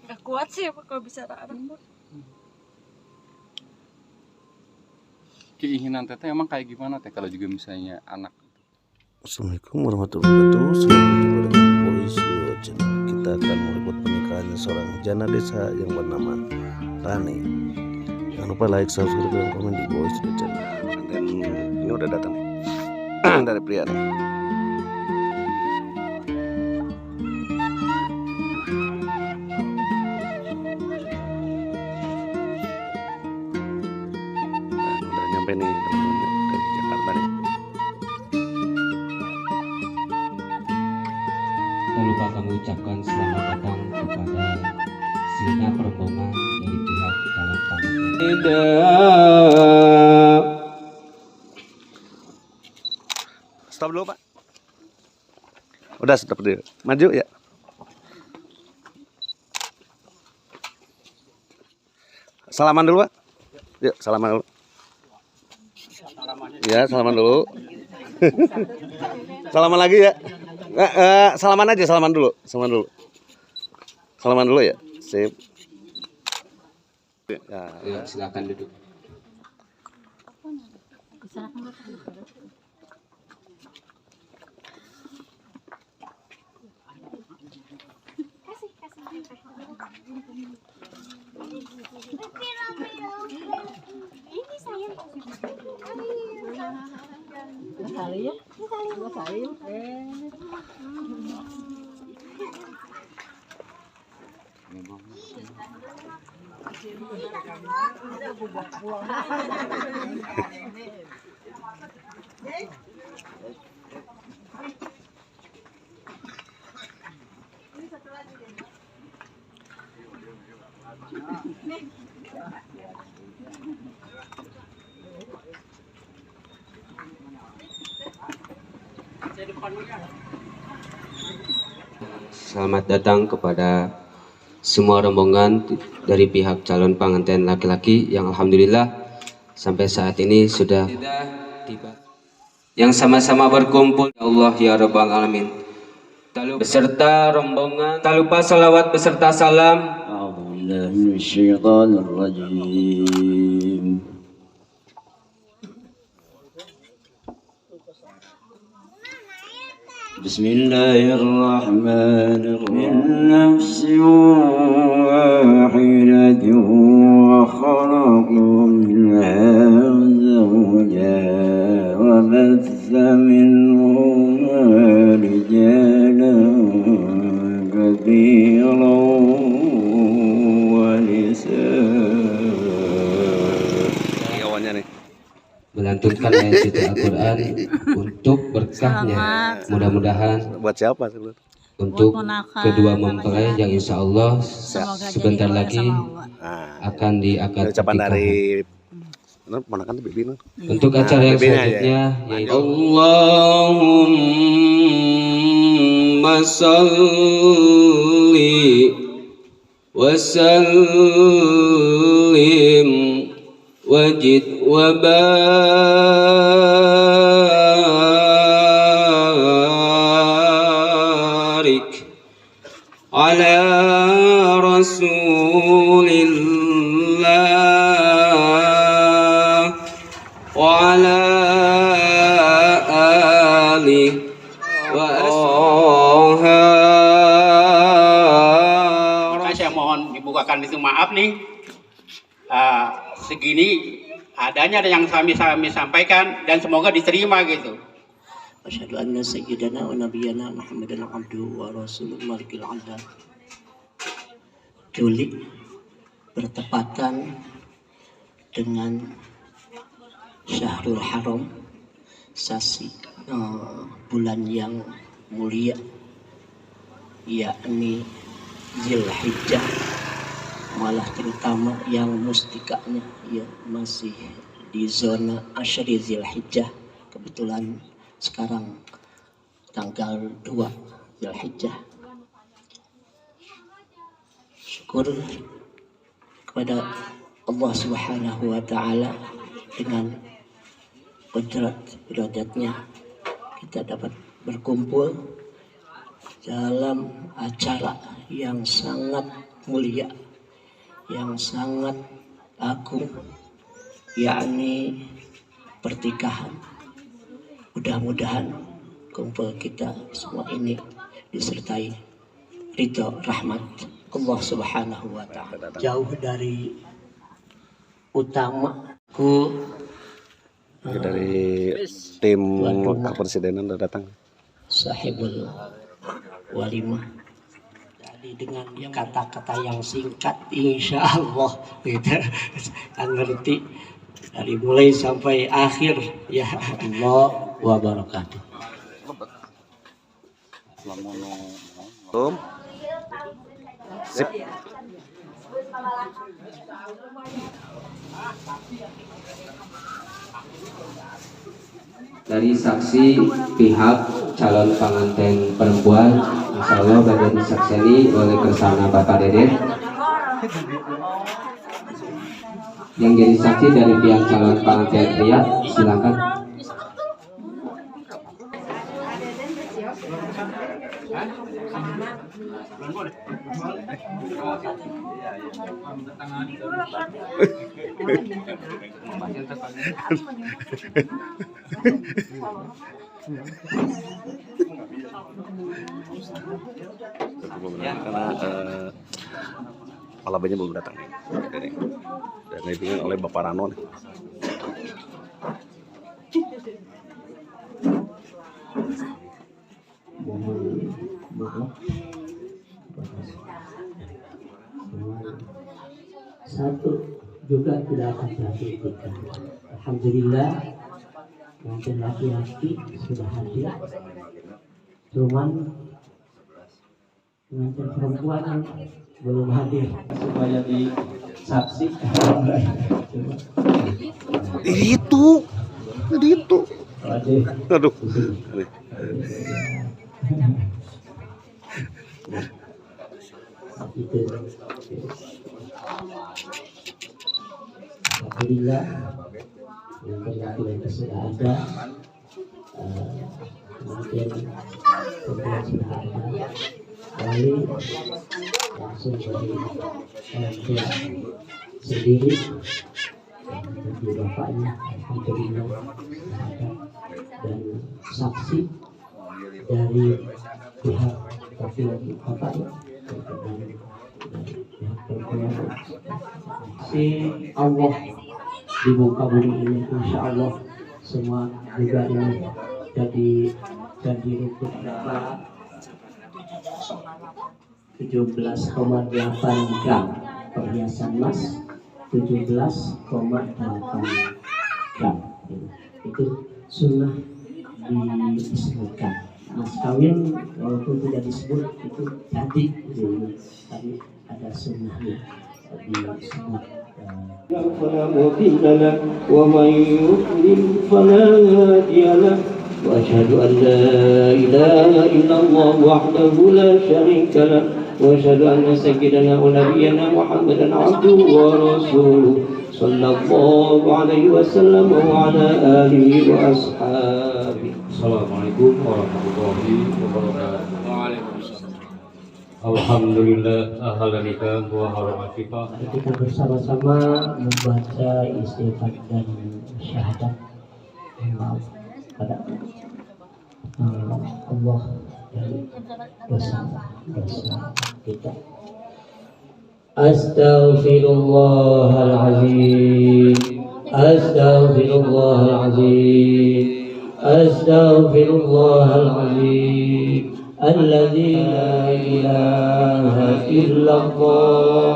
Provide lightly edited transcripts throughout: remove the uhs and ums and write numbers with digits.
Gak kuat sih kalau bicara anak. Keinginan teteh emang kayak gimana teh kalau juga misalnya anak? Assalamualaikum warahmatullahi wabarakatuh. Selamat berjumpa dengan Boys Yo Channel. Kita akan meliput pernikahannya seorang jana desa yang bernama Rani. Jangan lupa like, subscribe, dan komen di Boys Yo Channel. Dan ini udah datang nih dari pria nih. Nah, udah nyampe nih teman-teman dari Jakarta nih. Tak lupa kami ucapkan selamat datang kepada segenap rombongan dari pihak calon pengantin. Stop dulu Pak. Udah stop dulu. Maju ya. Salaman dulu Pak. Yuk salaman dulu. Ya salaman dulu. Salaman lagi ya. Salaman aja, salaman dulu. Salaman dulu ya. Sip. Ya. Silakan duduk. Selamat datang kepada semua rombongan dari pihak calon pengantin laki-laki yang alhamdulillah sampai saat ini sudah tiba. Yang sama-sama berkumpul, ya Allah ya Rabbal Alamin. Beserta rombongan, tak lupa salawat beserta salam. Bismillahirrahmanirrahim. Nafsin wahidatin wa khalaqa minha zawjaha wa batha minhuma rijalan katsiran wa nisaa. Kawannya nih. Melantunkan ayat suci Al-Quran untuk berkahnya. Mudah-mudahan Buat siapa sih lu? untuk kedua mempelai yang insya Allah sebentar lagi akan diakad Ucapan pernikahan. dari ponakan tuh bibi nih. Untuk acara yang bibinya selanjutnya aja. yaitu Allahumma salli wa sallim wajid wa barik ala rasulillah wa ala alihi wa Saya mohon dibukakan itu, maaf nih, segini adanya yang kami sampaikan dan semoga diterima gitu. Asyhadu anna sayyidana wa nabiyyana Muhammadan abduhu wa rasuluhu malikil adab. Juli bertepatan dengan Syahrul Haram, sasi bulan yang mulia, yakni Zulhijjah, malah terutama yang mustikanya ya masih di zona Asyri Zulhijjah. Kebetulan sekarang tanggal 2 Zulhijjah. Syukur kepada Allah Subhanahu wa taala, dengan qudrat iradatnya kita dapat berkumpul dalam acara yang sangat mulia yang sangat agung, yakni pertikahan. Mudah-mudahan kumpul kita semua ini disertai ridho rahmat Allah Subhanahu wa Ta'ala. Jauh dari utamaku Dari tim kepresidenan udah datang. sahibul walimah. Jadi dengan kata-kata yang singkat, insya Allah kita ngerti dari mulai sampai akhir. Ya Allah wa barakatuh. Belum. Sip. Dari saksi pihak calon pengantin perempuan, insya Allah bakal disakseni oleh Kersana Bapak Deden. Yang jadi saksi dari pihak calon pengantin pria, silakan. Karena palabanya belum datang nih. Dan dibimbing oleh Bapak Rano nih. Satu juga tidak akan terhentikan. Alhamdulillah pengantin laki-laki sudah hadir. Cuman pengantin perempuan yang belum hadir supaya disaksikan. Itu. Aduh. Alhamdulillah yang laki-laki sudah ada, kemudian perempuan sudah ada, lalu langsung dari orang tua sendiri dari bapaknya, alhamdulillah ada, dan saksi dari pihak laki-laki bapaknya dan pihak perempuan. Si Allah di muka bumi ini, insya Allah semua juga ini jadi rukun berapa 17,8 gram perhiasan emas, 17,8 gram. Itu sunnah disebutkan. Mas kawin walaupun tidak disebut itu jadi, tapi ada sunnahnya disebut. فلا مضل له ومن يضلل فلا هادي له وأشهد أن لا إله إلا الله وحده لا شريك له وأشهد أن سيدنا ونبينا محمدا عبده ورسوله صلى الله عليه وسلم وعلى آله وأصحابه. Assalamualaikum warahmatullahi wabarakatuh. Alhamdulillah ahlalika wa haramatika. Kita bersama-sama membaca istighfar dan syahadat maaf pada Allah dari dosa kita. Astaghfirullahalazim, astaghfirullahalazim, astaghfirullahalazim. الذي لا إله إلا الله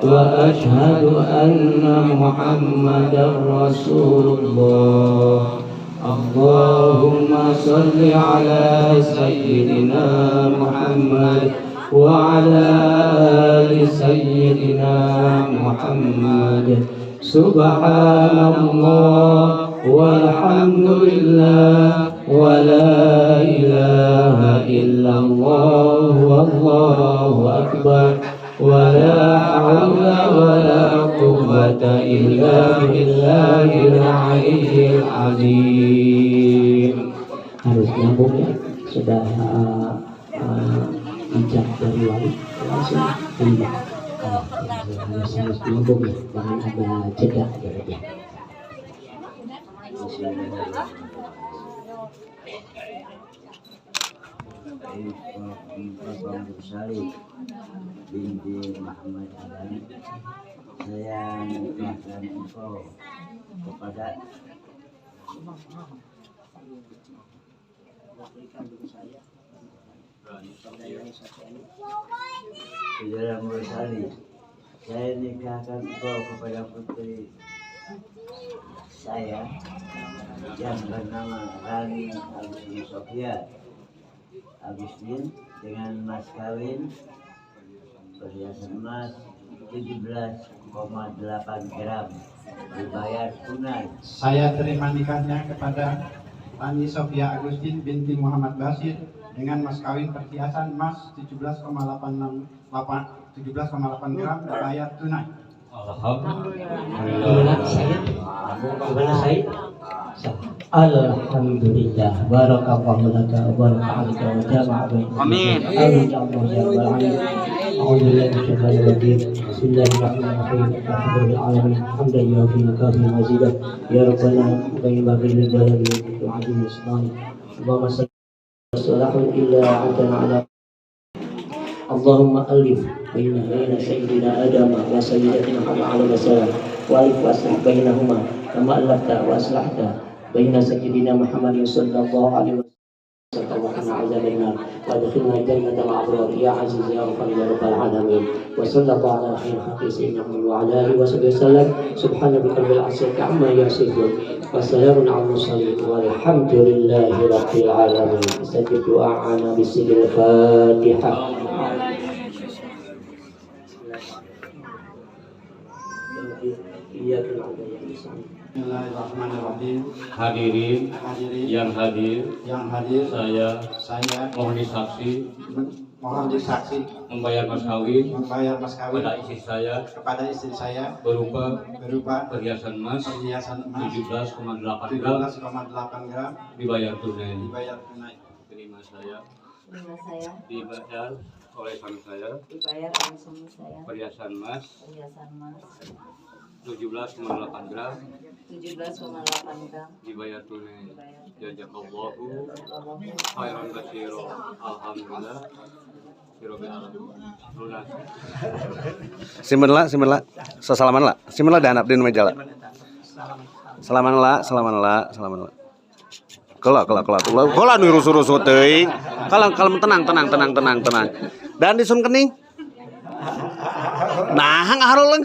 وأشهد أن محمدا رسول الله. اللهم صل على سيدنا محمد وعلى آل سيدنا محمد. سبحان الله والحمد لله ولا إله إلا الله والله أكبر ولا حول ولا قوة إلا بالله العلي العظيم. Harus nyambung ya, sudah ijab dari wali langsung Untuk jangan ada jeda aja. binti Muhammad Adam, saya menyerahkan engkau kepada Saudara Mursali, saya nikahkan engkau kepada putri saya yang bernama Rani Agustin Sofia Agustin dengan mas kawin perhiasan emas 17,8 gram dibayar tunai. Saya terima nikahnya kepada Rani Sofia Agustin binti Muhammad Basir dengan mas kawin perhiasan emas 17,8 gram dibayar tunai. Alhamdulillah. Alhamdulillah, barakallahu laka wa baraka wa jama'a bainana. Amin. Amin ya Allah ya rabbal alamin. A'udzu billahi minasyaitonir rajim. Bismillahirrahmanirrahim. Alhamdulillahil alamin. Hamdan yuwafi kafiyan mazidah. Ya rabbana wa yanbaghi lil jalali wa azimi sultani. Allahumma salli wa sallim illa antana ala Allahumma alif baina sayyidina Adam wa sayyidatina Hawa alaihi salam wa alif waslih bainahuma kama alafta wa aslahta baina sayyidina Muhammad sallallahu alaihi wasallam wa qina azabannar wa adkhilna jannata ma'abrar ya aziz ya ghafar ya rabbal alamin wa sallallahu ala khairi khalqi sayyidina Muhammad wa ala alihi wa sallam subhana rabbil izzati amma yasifun wa salamun ala mursalin walhamdulillahi rabbil alamin. Istajib du'a'ana bisidil Fatihah. Bismillahirrahmanirrahim. Hadirin yang hadir, saya mohon disaksi membayar mas kawin kepada istri saya berupa perhiasan emas 17,8 gram dibayar tunai. Terima saya dibayar oleh suami saya perhiasan emas 17,8 gram dibayar tunai. Jazakallahu khairan katsira. Alhamdulillah. Lunas. Simenla. Sesalaman lah. Simenla dan abdi meja lah. Salaman lah. Kala nu rusuh-rusuh teuing. Kalem tenang. Dan disun kening. Nah, ngaharuleng.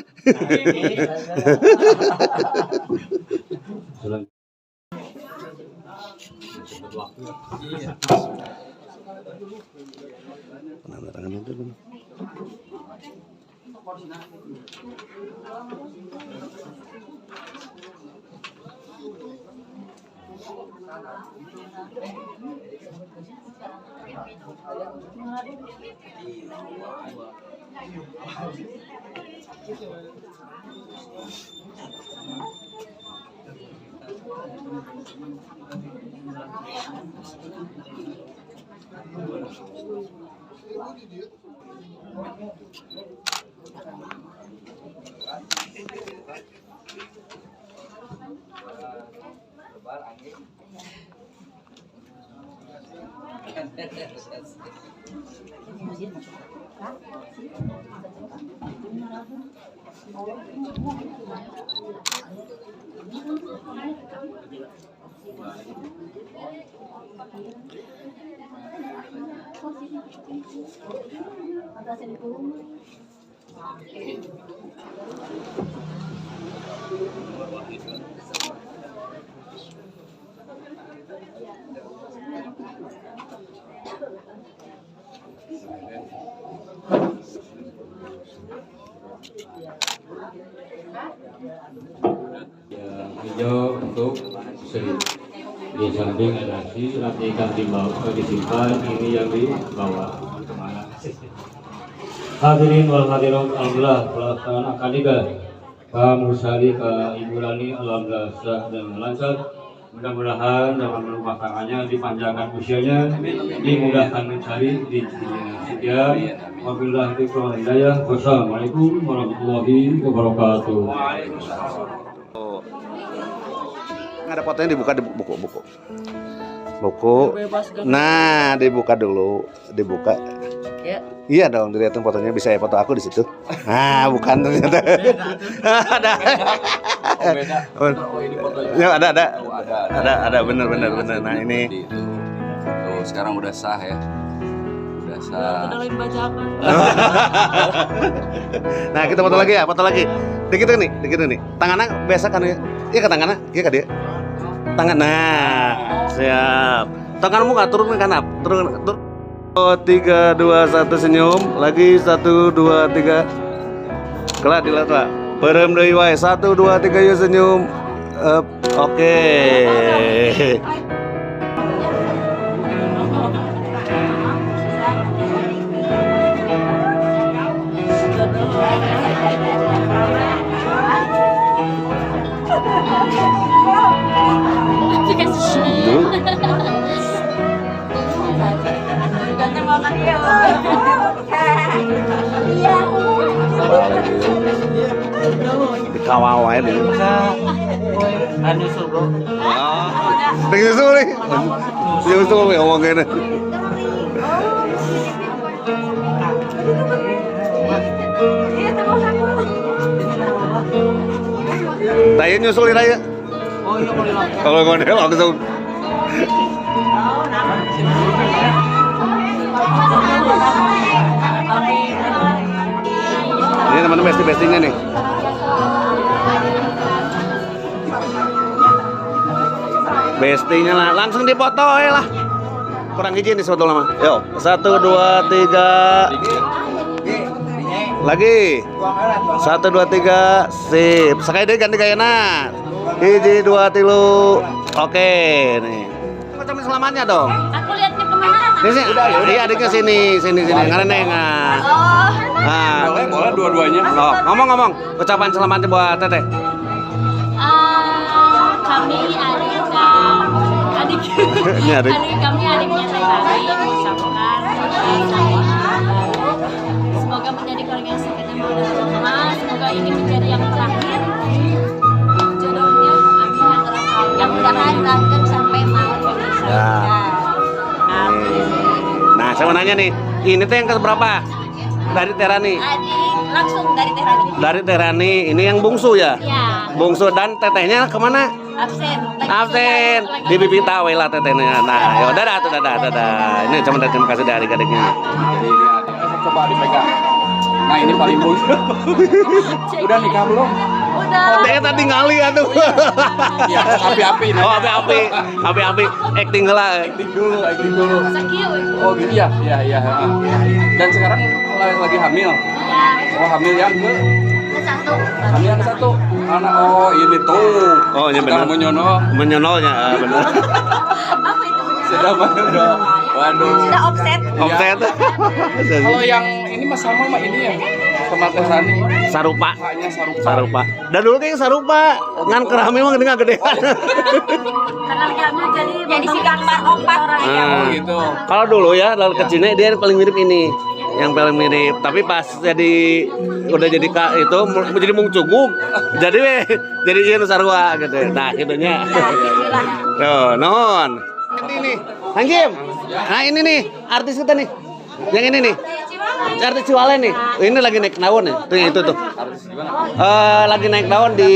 Yang hijau untuk seri. Di samping ada si nanti ikan disimpan, ini yang di bawah. Kemana? Hadirin wal hadirat, alhamdulillah pelaksanaan akad nikah Pak Mursali ke Ibu Rani alhamdulillah sah dan lancar. Mudah-mudahan dalam rumah tangganya dipanjangkan usianya, dimudahkan mencari di sekian. Wabillahi taufiq wal hidayah. Wassalamualaikum warahmatullahi wabarakatuh. Nggak ada fotonya, dibuka di buku. Nah, dibuka dulu, dibuka. Ya. Iya dong, dilihatin fotonya, bisa ya foto aku di situ. Nah, bukan ternyata. Ada. Beda. Ya, ada, bener. Nah, ini. Tuh, sekarang udah sah ya. Udah sah. Kenalin bacakan. Nah, kita foto lagi. Dikit nih. Tangannya biasa kan ya? Iya ke tangannya, iya ke dia. Tangan, nah, siap. Tanganmu nggak turun ke kanap, turun. 3, 2, 1 senyum, lagi 1, 2, 3. Kelak dilihat lah. Perem deui wae 1, 2, 3 yuk senyum. Oke. Dikawal wae deh. Anu suruh. Nyusul nih. Nyusul nih ngomongin. Raya nyusul nih Raya. Oh iya boleh lah. Kalau ngomongin langsung. Ini teman-teman bestie-bestinya nih. Bestinya lah, langsung dipoto lah. Kurang izin nih sebetulnya mah. Yo, 1, 2, 3. Lagi. 1, 2, 3. Sip. Sekali deh ganti gayana. 1, 2, 3. Oke, nih. Ucapin selamatnya dong. Aku lihatnya kemana? Ini sih. Iya, adiknya sini. Karena nengan. Nah, Boleh dua-duanya. oh, ngomong. Ucapan selamatnya buat Teteh. Kami adik Ini adik. kami adiknya Teh Bari mengucapkan semoga menjadi keluarga yang sakit dan berdoa. Semoga ini menjadi yang terakhir jodohnya. Amin. Yang mudah-mudahan langgeng sampai mau bisa. Ya. Amin. Nah, saya mau nanya nih, ini tuh yang keberapa? Dari Terani. Adik langsung dari Teh Rani. Dari Terani, ini yang bungsu ya? Ya. Bungsu dan tetehnya kemana? Absen. Absen. Di bibi tawe lah tetehnya. Nah, ya udah dadah. Ini cuma terima kasih dari adik-adiknya. Ini adik, coba dipegang. Nah, ini paling bungsu. Udah nikah belum? Udah. Dia tadi ngali atuh. Iya, api-api. Oh, api-api. Acting heula. Acting dulu. Sakieu. Oh gitu ya? Iya. Dan sekarang lagi hamil. Ya. Oh, hamil yang ke? Satu. Hamil yang ke-1. Anak, oh ini tuh. Oh, iya benar. Menyonolnya, benar. Apa itu? Sudah menyonol. Waduh. Sudah offset. Offset. Kalau yang ini mas sama ini ya? Sama Teh Rani. Sarupa. Hanya Sarupa. Dan dulu kayak Sarupa. Ngan kerahmi mah gede gedean. Karena kami jadi si gambar opat orang ya. Oh gitu. Kalau dulu ya, lalu kecilnya dia paling mirip ini. Yang paling mirip, tapi pas udah jadi itu menjadi mungcuguk. Jadi ieu sarua gitu. Nah, gitunya. Tuh, non. Ini Hanjim. Nah, ini nih artis kita nih. Yang ini nih. Artis Ciwale nih. Ini lagi naik daun nih. Tuh. Lagi naik daun di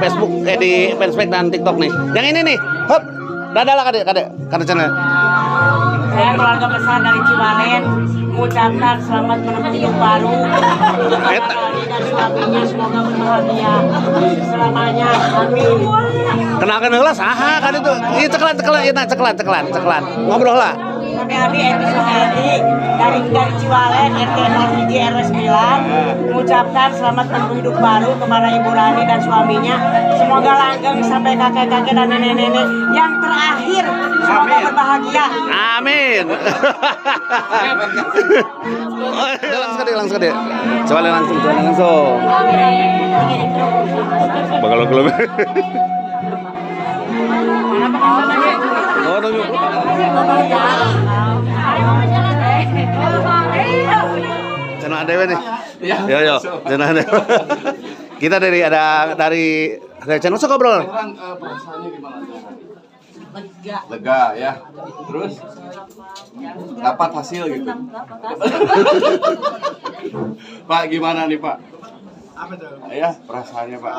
Facebook, di fanspage dan TikTok nih. Yang ini nih. Hop. Dadah lah kadek channel. Saya keluarga besar dari Ciwalen mengucapkan selamat menempuh hidup baru dan suaminya semoga berbahagia selamanya. Amin. Kenalkan heula saha kan itu. Ieu ceklan. Ngobrol lah. Adi Eti Sohedi dari Ciwalen RT 01 RW 9 mengucapkan selamat menempuh hidup baru kepada Ibu Rani dan suaminya. Semoga langgeng sampai kakek-kakek dan nenek-nenek yang terakhir. Semoga berbahagia. Amin. Langsung deh. Ciwalen langsung. Bakal Oh, nunjuk. Channel Dewe nih. Yo, channel Dewe. Kita dari channel Sok Bro. Perasaannya gimana? Lega ya. Terus dapat hasil gitu. Pak, gimana nih Pak? Apa tuh? Ya, perasaannya Pak.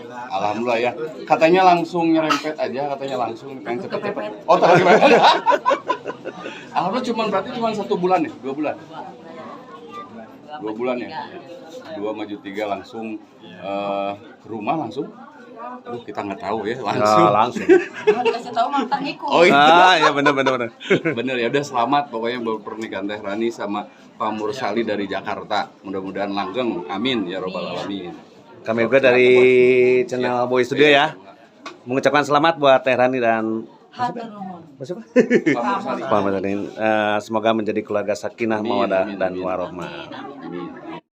Alhamdulillah ya. Katanya langsung nyerempet aja, katanya langsung pengen cepet-cepet. Oh, tak gimana? Alhamdulillah berarti cuma 1 bulan ya? 2 bulan? 2 bulan ya? 2 maju 3 langsung ke rumah langsung. Aduh, kita nggak tahu ya langsung. Langsung. Dikasih tahu mantan ikut. Oh iya. Ya benar. Bener ya, udah selamat pokoknya pernikahan Teh Rani sama Pak Mursali dari Jakarta. Mudah-mudahan langgeng. Amin ya robbal alamin. Kami juga dari channel Boy Studio ya. Mengucapkan selamat buat Teh Rani dan siapa? Pak Mursali. Semoga menjadi keluarga sakinah, mawaddah dan warohmah. Amin.